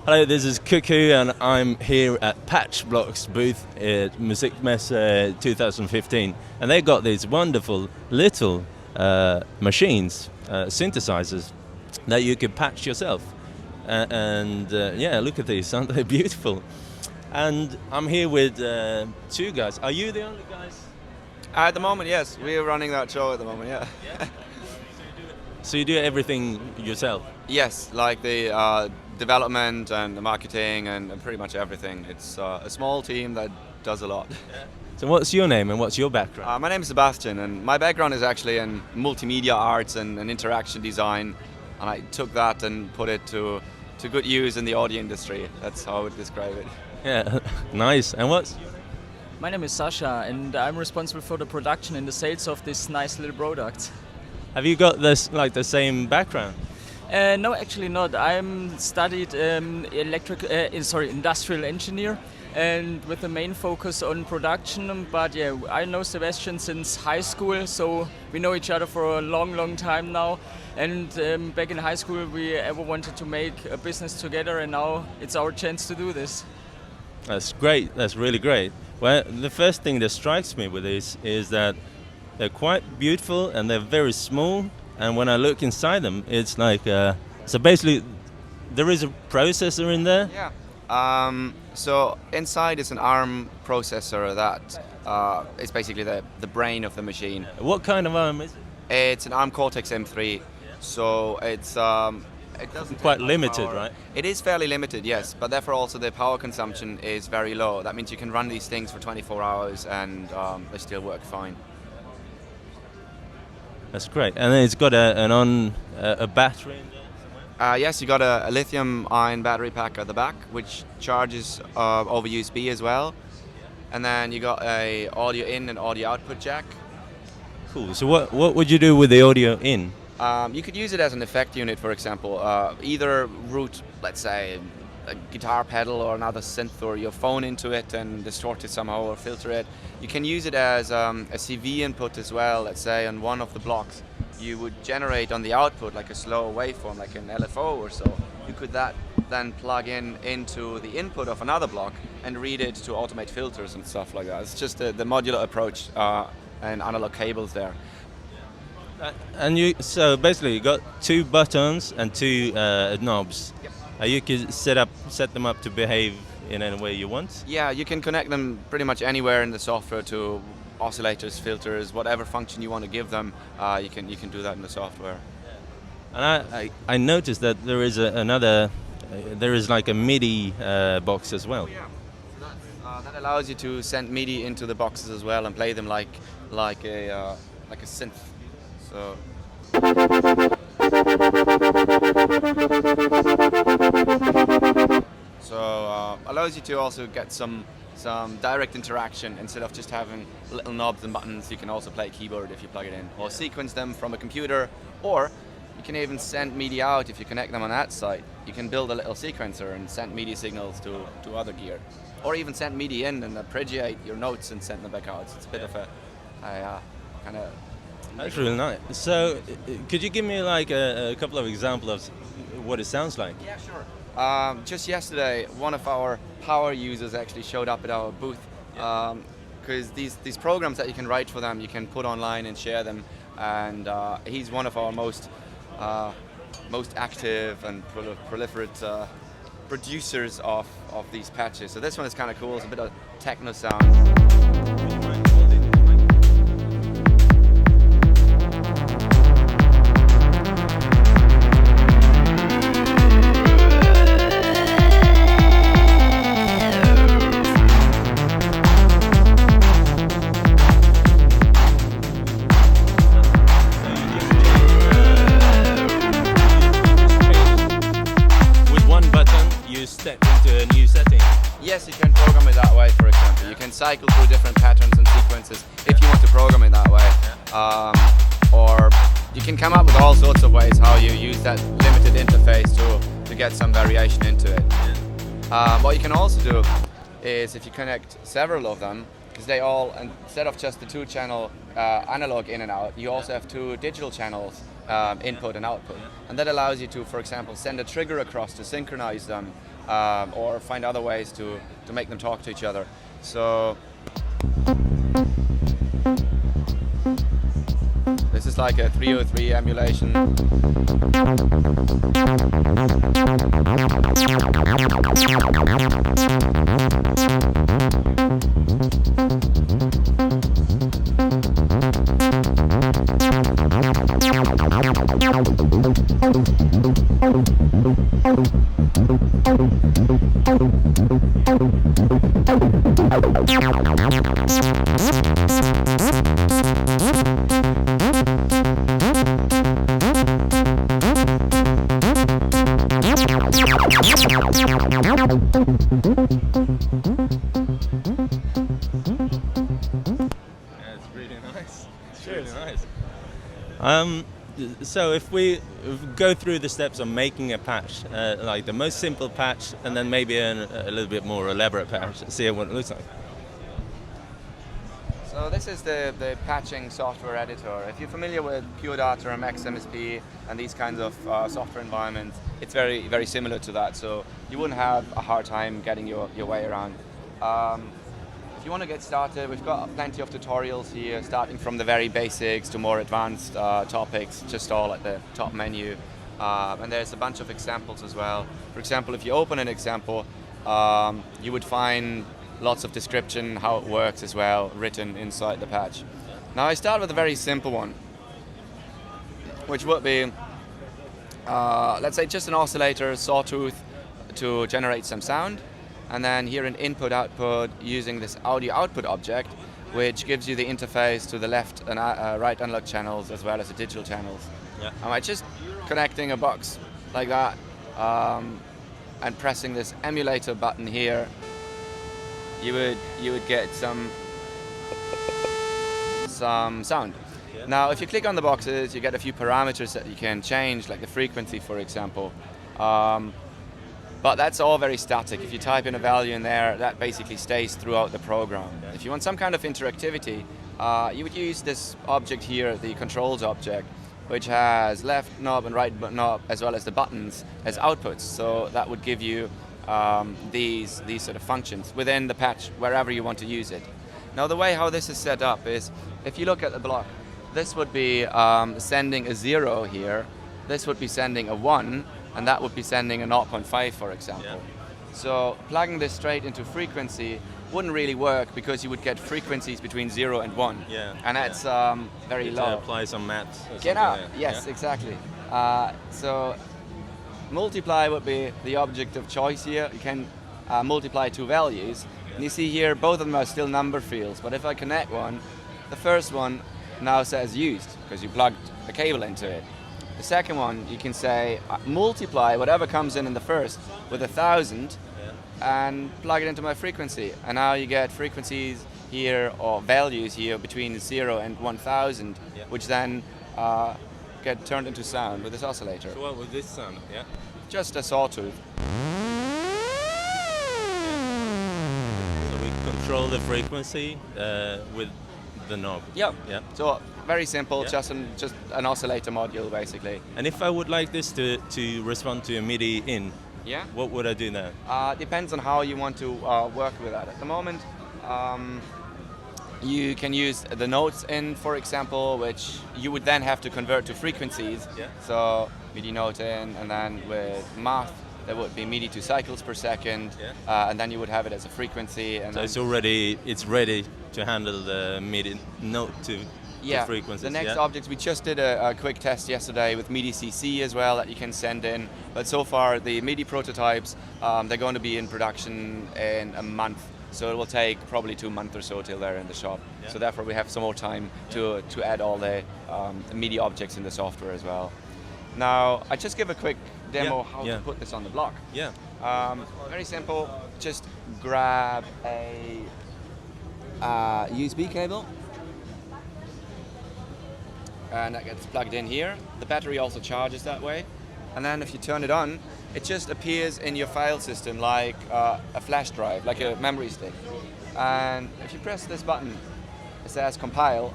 Hello, this is Cuckoo and I'm here at Patchblocks booth at MUSIKMESSE 2015, and they got these wonderful little machines, synthesizers, that you could patch yourself. Yeah, look at these, aren't they beautiful? And I'm here with two guys. Are you the only guys? At the moment, yes. We're running that show at the moment, yeah. So you do everything yourself? Yes, like the development and the marketing and pretty much everything. It's a small team that does a lot. Yeah. So what's your name and what's your background? My name is Sebastian, and my background is actually in multimedia arts and interaction design, and I took that and put it to good use in the audio industry. That's how I would describe it. Yeah, nice. And what's your name? My name is Sasha, and I'm responsible for the production and the sales of this nice little product. Have you got this like the same background? No, actually not. I'm studied industrial engineer, and with the main focus on production. But yeah, I know Sebastian since high school, so we know each other for a long time now. And back in high school, we ever wanted to make a business together, and now it's our chance to do this. That's great. That's really great. Well, the first thing that strikes me with these is that they're quite beautiful and they're very small. And when I look inside them, it's like so basically there is a processor in there. Yeah. So inside is an ARM processor that is basically the brain of the machine. What kind of ARM is it? It's an ARM Cortex M3. So it's it doesn't quite limited, right? It is fairly limited, yes, but therefore also the power consumption is very low. That means you can run these things for 24 hours and they still work fine. That's great. And then it's got a battery in there? Yes, you got a lithium-ion battery pack at the back, which charges over USB as well. And then you got a audio in and audio output jack. Cool. So what would you do with the audio in? You could use it as an effect unit, for example. Either route, let's say, a guitar pedal or another synth or your phone into it and distort it somehow or filter it. You can use it as a CV input as well. Let's say on one of the blocks you would generate on the output like a slow waveform, like an LFO or so. You could then plug into the input of another block and read it to automate filters and stuff like that. It's just the modular approach and analog cables there. And so basically you got two buttons and two knobs. Yep. You can set them up to behave in any way you want. Yeah, you can connect them pretty much anywhere in the software to oscillators, filters, whatever function you want to give them. You can do that in the software. And I noticed that there is there is like a MIDI box as well. Yeah. So that allows you to send MIDI into the boxes as well and play them like a synth. So. Allows you to also get some direct interaction instead of just having little knobs and buttons. You can also play a keyboard if you plug it in, or sequence them from a computer, or you can even send MIDI out if you connect them on that side. You can build a little sequencer and send MIDI signals to other gear, or even send MIDI in and arpeggiate your notes and send them back out. So it's a bit of a kind of. That's really nice. So, could you give me like a couple of examples of what it sounds like? Yeah, sure. Just yesterday, one of our power users actually showed up at our booth because these programs that you can write for them, you can put online and share them. And he's one of our most active and proliferate producers of these patches. So this one is kind of cool. It's a bit of techno sound. Step into a new setting. Yes, you can program it that way, for example. You can cycle through different patterns and sequences if you want to program it that way. Or you can come up with all sorts of ways how you use that limited interface to get some variation into it. What you can also do is if you connect several of them, because they all, instead of just the 2-channel analog in and out, you also have 2 digital channels input and output. And that allows you to, for example, send a trigger across to synchronize them or find other ways to make them talk to each other. So this is like a 303 emulation. That's really nice. It's really nice. So if we go through the steps of making a patch, like the most simple patch, and then maybe a little bit more elaborate patch, see what it looks like. So this is the patching software editor. If you're familiar with Pure Data or MAX MSP and these kinds of software environments, it's very, very similar to that. So you wouldn't have a hard time getting your way around. If you want to get started, we've got plenty of tutorials here, starting from the very basics to more advanced topics, just all at the top menu. And there's a bunch of examples as well. For example, if you open an example, you would find lots of description, how it works as well, written inside the patch. Now I start with a very simple one, which would be, let's say just an oscillator, sawtooth to generate some sound, and then here an input-output using this audio output object, which gives you the interface to the left and right analog channels as well as the digital channels. Yeah. By just connecting a box like that and pressing this emulator button here, you would get some sound. Yeah. Now, if you click on the boxes, you get a few parameters that you can change, like the frequency, for example. But that's all very static. If you type in a value in there, that basically stays throughout the program. Yeah. If you want some kind of interactivity, you would use this object here, the controls object, which has left knob and right knob, as well as the buttons as outputs. So that would give you these sort of functions within the patch, wherever you want to use it. Now the way how this is set up is, if you look at the block, this would be sending a 0 here, this would be sending a 1, and that would be sending a 0.5, for example. Yeah. So plugging this straight into frequency wouldn't really work, because you would get frequencies between 0 and 1. Yeah. And that's very low. To apply some maths. Get out. Yes, yeah. Exactly. So multiply would be the object of choice here. You can multiply two values. Yeah. And you see here, both of them are still number fields. But if I connect one, the first one now says used, because you plugged a cable into it. The second one, you can say multiply whatever comes in the first with 1,000, and plug it into my frequency. And now you get frequencies here, or values here, between 0 and 1,000, which then get turned into sound with this oscillator. So what was this sound? Yeah. Just a sawtooth. So we control the frequency with the knob. Yep. Yeah. So very simple, just an oscillator module basically. And if I would like this to respond to a MIDI in, what would I do now? Depends on how you want to work with that. At the moment, you can use the notes in, for example, which you would then have to convert to frequencies. Yeah. So MIDI note in, and then with math, there would be MIDI to cycles per second, and then you would have it as a frequency. And so it's ready to handle the MIDI note to frequencies. The next objects, we just did a quick test yesterday with MIDI CC as well that you can send in. But so far, the MIDI prototypes, they're going to be in production in a month. So it will take probably 2 months or so till they're in the shop. Yeah. So therefore, we have some more time to add all the MIDI objects in the software as well. Now, I just give a quick demo how to put this on the block. Yeah. Very simple. Just grab a USB cable, and that gets plugged in here. The battery also charges that way. And then if you turn it on, it just appears in your file system like a flash drive, like a memory stick. And if you press this button, it says compile,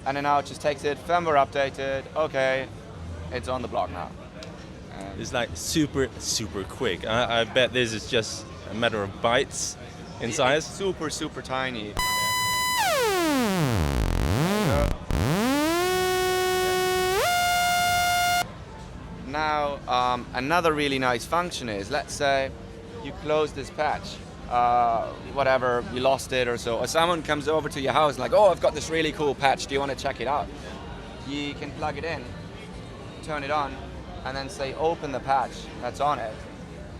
and then now it just takes it, firmware updated, okay, it's on the block now. It's like super quick. I bet this is just a matter of bytes in size. It's super tiny. Now, another really nice function is, let's say you close this patch, whatever, you lost it or so, or someone comes over to your house like, oh, I've got this really cool patch, do you want to check it out? You can plug it in, turn it on, and then say open the patch that's on it,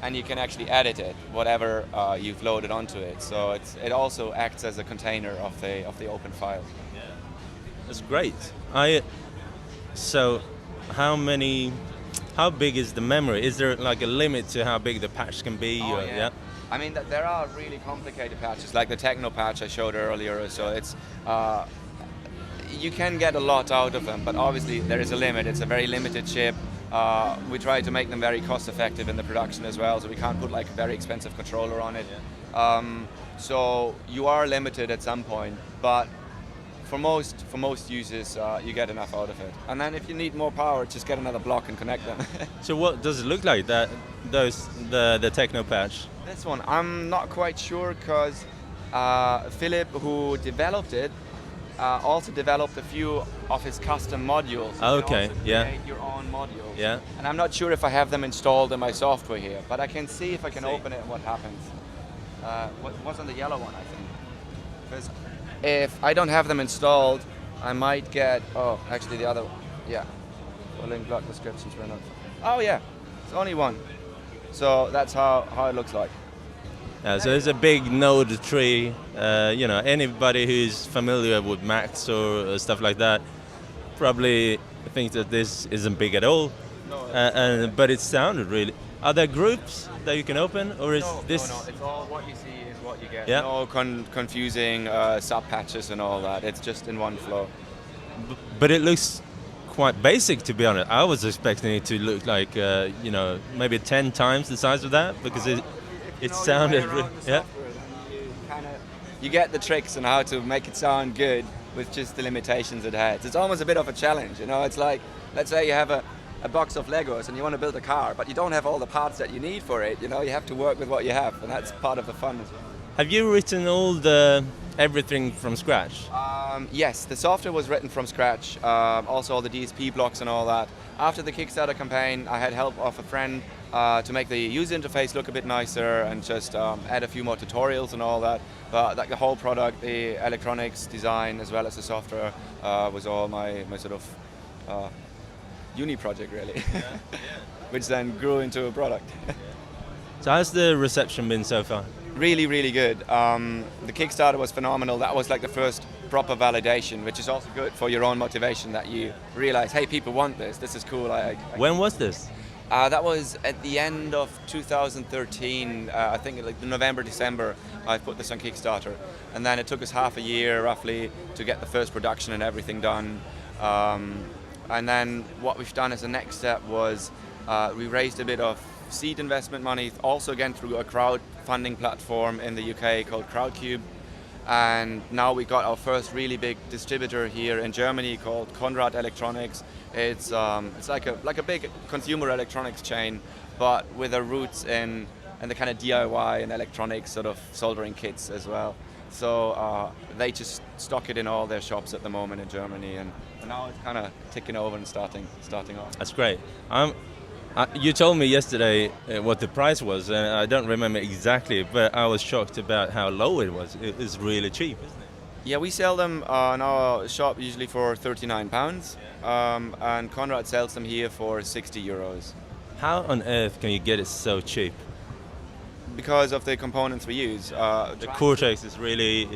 and you can actually edit it, whatever you've loaded onto it. So it also acts as a container of the open file. Yeah. That's great. So how big is the memory? Is there like a limit to how big the patch can be? Oh, yeah. I mean, there are really complicated patches, like the techno patch I showed earlier. So it's you can get a lot out of them, but obviously there is a limit. It's a very limited chip. We try to make them very cost effective in the production as well, so we can't put like a very expensive controller on it. Yeah. So you are limited at some point, but for most users, you get enough out of it. And then if you need more power, just get another block and connect them. So what does it look like? The techno patch? This one, I'm not quite sure, because Philip, who developed it, also developed a few of his custom modules. Oh, okay, you can also create your own modules. Yeah. And I'm not sure if I have them installed in my software here, but I can see if I can open it and what happens. What's on the yellow one, I think? Because if I don't have them installed, I might get, oh, actually the other one, yeah. So link block descriptions were not. Oh yeah, it's only one. So that's how it looks like. So it's a big node tree. Anybody who's familiar with Max or stuff like that probably thinks that this isn't big at all. No. But it sounded really. Are there groups that you can open, or is this? No. It's all what you see is what you get. Yeah. No confusing sub patches and all that. It's just in one flow. But it looks quite basic, to be honest. I was expecting it to look like maybe 10 times the size of that, because it sounded yeah. You get the tricks on how to make it sound good with just the limitations it has. It's almost a bit of a challenge, It's like, let's say you have a box of Legos and you want to build a car, but you don't have all the parts that you need for it. You have to work with what you have, and that's part of the fun as well. Have you written everything from scratch? Yes, the software was written from scratch. Also all the DSP blocks and all that. After the Kickstarter campaign, I had help of a friend to make the user interface look a bit nicer and just add a few more tutorials and all that. But like the whole product, the electronics design as well as the software was all my sort of uni project, really. Yeah. Which then grew into a product. So how's the reception been so far? Really, really good. The Kickstarter was phenomenal. That was like the first proper validation, which is also good for your own motivation, that you realize, hey, people want this. This is cool. When was this? That was at the end of 2013. I think like November, December, I put this on Kickstarter. And then it took us half a year, roughly, to get the first production and everything done. And then what we've done as a next step was we raised a bit of seed investment money, also again through a crowdfunding platform in the UK called Crowdcube. And now we got our first really big distributor here in Germany called Conrad Electronics. It's like a big consumer electronics chain, but with their roots in the kind of DIY and electronics sort of soldering kits as well. So they just stock it in all their shops at the moment in Germany, and now it's kind of ticking over and starting off. That's great. You told me yesterday what the price was, and I don't remember exactly, but I was shocked about how low it was. It is really cheap, isn't it? Yeah, we sell them in our shop usually for £39, and Conrad sells them here for €60. How on earth can you get it so cheap? Because of the components we use. The Cortex is really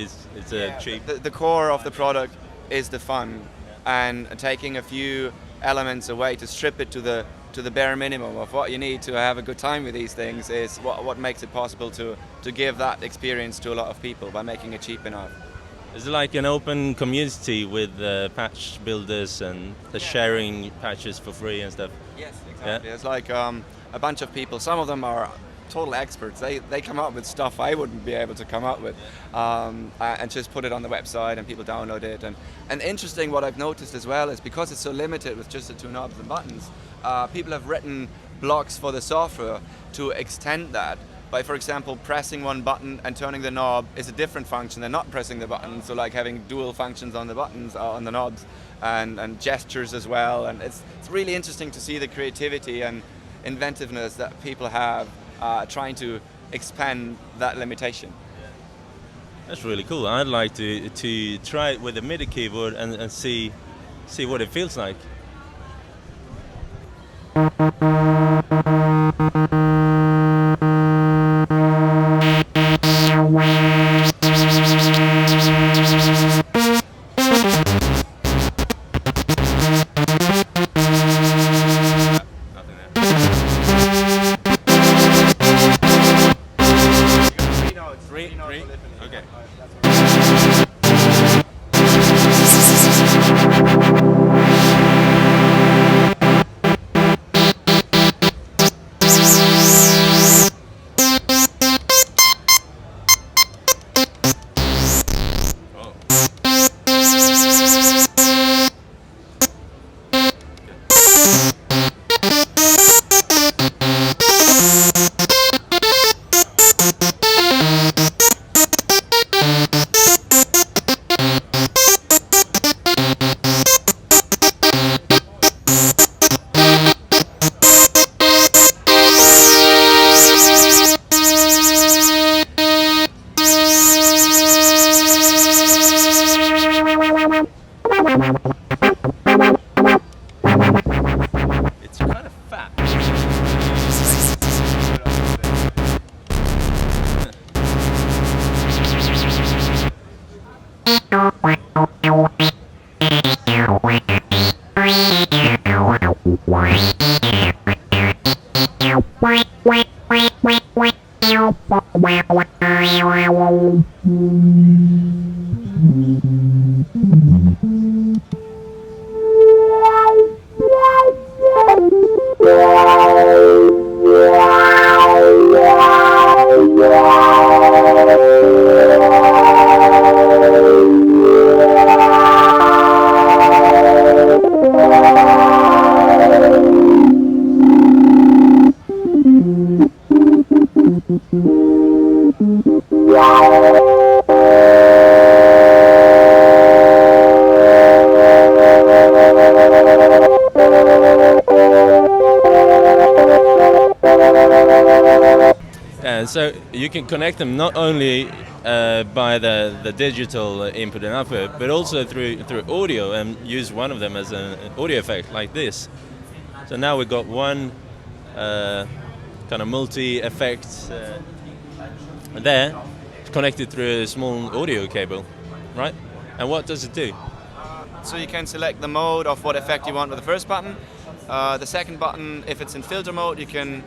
cheap. The core of the product is the fun, and taking a few elements away to strip it to the bare minimum of what you need to have a good time with these things is what makes it possible to give that experience to a lot of people by making it cheap enough. Is it like an open community with patch builders and the sharing patches for free and stuff? Yes, exactly. Yeah? It's like a bunch of people. Some of them are total experts. They come up with stuff I wouldn't be able to come up with, and just put it on the website and people download it. And interesting, what I've noticed as well is because it's so limited with just the two knobs and buttons, people have written blocks for the software to extend that by, for example, pressing one button and turning the knob is a different function than not pressing the button. So like having dual functions on the buttons, on the knobs, and gestures as well. And it's really interesting to see the creativity and inventiveness that people have trying to expand that limitation. That's really cool. I'd like to try it with a MIDI keyboard and see what it feels like. Three? Okay. It's kind of fat. So you can connect them not only by the digital input and output, but also through audio, and use one of them as an audio effect like this. So now we've got one kind of multi-effect there, connected through a small audio cable, right? And what does it do? So you can select the mode of what effect you want with the first button. The second button, if it's in filter mode, you can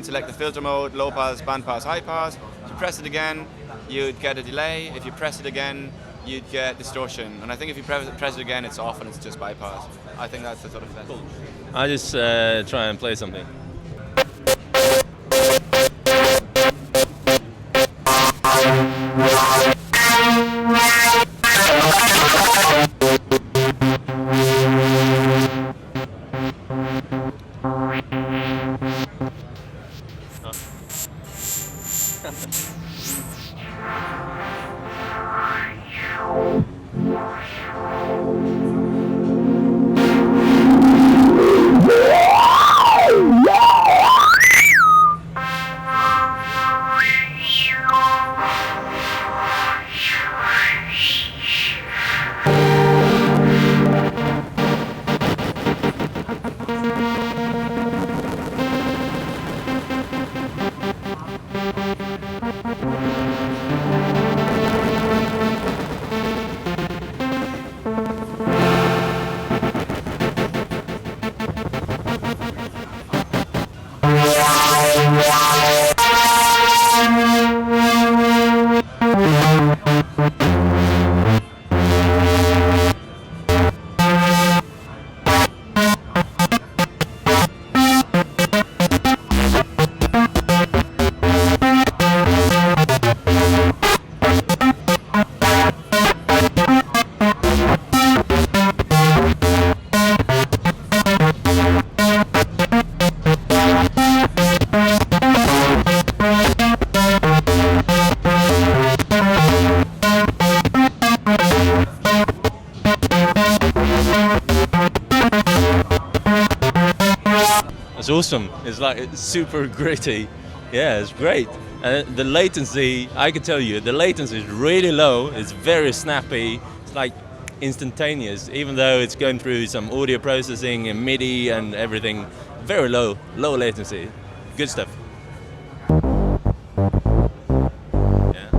select the filter mode, low pass, band pass, high pass. If you press it again, you'd get a delay. If you press it again, you'd get distortion. And I think if you press it again, it's off and it's just bypass. I think that's the sort of thing. Cool. I just try and play something. awesome. It's like it's super gritty. Yeah, it's great. And the latency, I can tell you, the latency is really low. It's very snappy. It's like instantaneous, even though it's going through some audio processing and MIDI and everything. Very low latency. Good stuff. Yeah.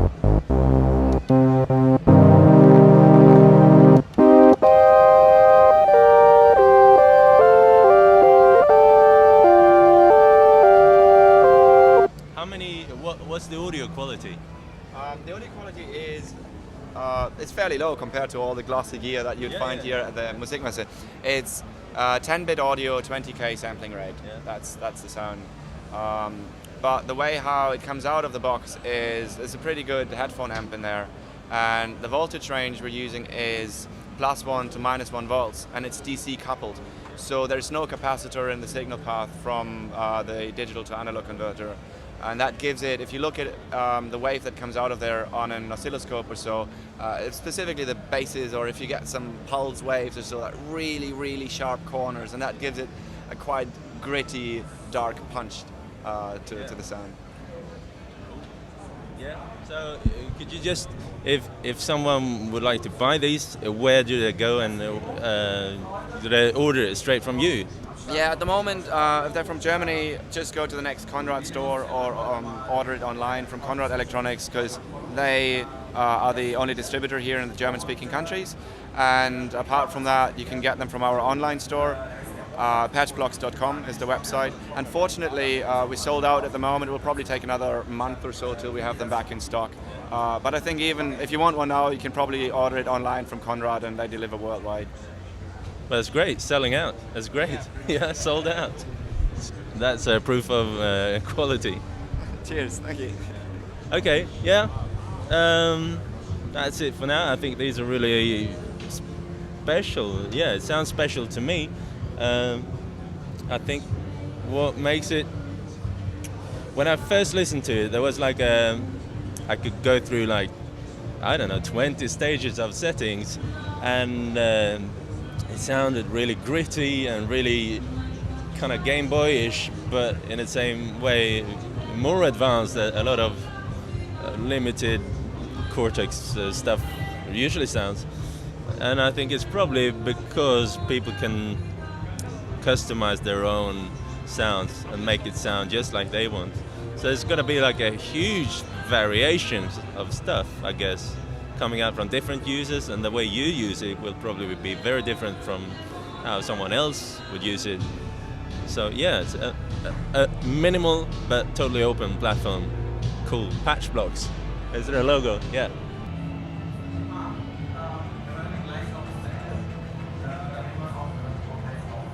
What's the audio quality? The audio quality is it's fairly low compared to all the glossy gear that you'd find here at the MUSIKMESSE. It's 10-bit audio, 20k sampling rate. Yeah. That's the sound. But the way how it comes out of the box is there's a pretty good headphone amp in there, and the voltage range we're using is +1 to -1 volts, and it's DC coupled. So there's no capacitor in the signal path from the digital to analog converter. And that gives it, if you look at the wave that comes out of there on an oscilloscope or so, it's specifically the basses, or if you get some pulse waves or so, that really, really sharp corners, and that gives it a quite gritty, dark punch to the sound. Yeah. So could you just, if someone would like to buy these, where do they go, and do they order it straight from you? Yeah, at the moment, if they're from Germany, just go to the next Conrad store or order it online from Conrad Electronics, because they are the only distributor here in the German-speaking countries. And apart from that, you can get them from our online store. Patchblocks.com is the website. Unfortunately, we sold out at the moment. It will probably take another month or so till we have them back in stock. But I think even if you want one now, you can probably order it online from Conrad, and they deliver worldwide. Well, that's great, selling out. That's great. Yeah, sold out. That's a proof of quality. Cheers, thank you. Okay, yeah. That's it for now. I think these are really special. Yeah, it sounds special to me. I think what makes it, when I first listened to it, there was like I could go through like, I don't know, 20 stages of settings, and it sounded really gritty and really kind of Game Boy-ish, but in the same way more advanced than a lot of limited Cortex stuff usually sounds. And I think it's probably because people can customize their own sounds and make it sound just like they want. So it's going to be like a huge variation of stuff, I guess, coming out from different users, and the way you use it will probably be very different from how someone else would use it. So yeah, it's a minimal but totally open platform. Cool. Patchblocks. Is there a logo? Yeah.